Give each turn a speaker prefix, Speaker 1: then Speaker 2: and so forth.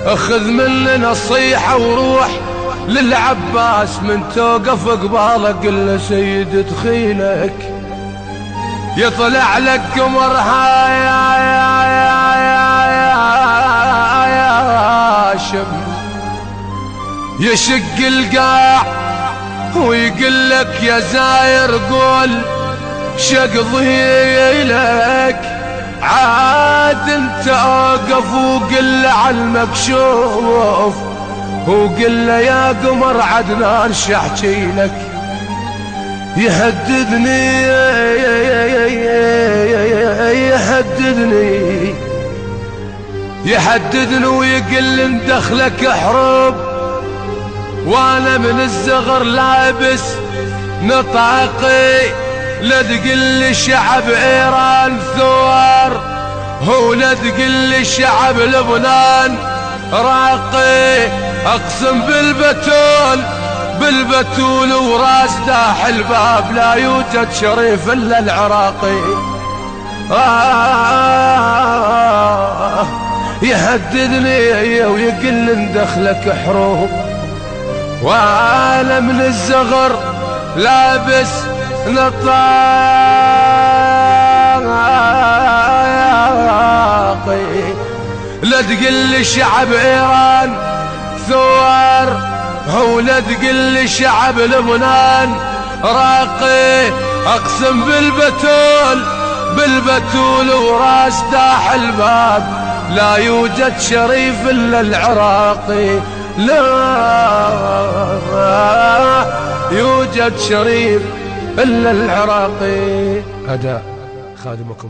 Speaker 1: اخذ مني نصيحة وروح للعباس من توقف قبالك قل له سيد دخيلك يطلع لك قمر هاشم يشق القاع ويقول لك يا زاير قول شقضي لك عاد انت اوقف وقل له على المكشوف وقل له يا قمر عدنان شحكي لك يهددني يهددني ويقل ان دخلك حروب وانا من الزغر لابس نطاقي لا تقل شعب ايران ثوار هو لا تقل شعب لبنان راقي اقسم بالبتول وراس داح الباب لا يوجد شريف الا العراقي يهددني ويقل ان دخلك حروب وانا من الزغر لابس نطاقي لا تقل شعب ايران ثوار هو لا تقل شعب لبنان راقي اقسم بالبتول وراس داح الباب لا يوجد شريف الا العراقي لا يوجد شريف الا العراقي. أداء خادمكم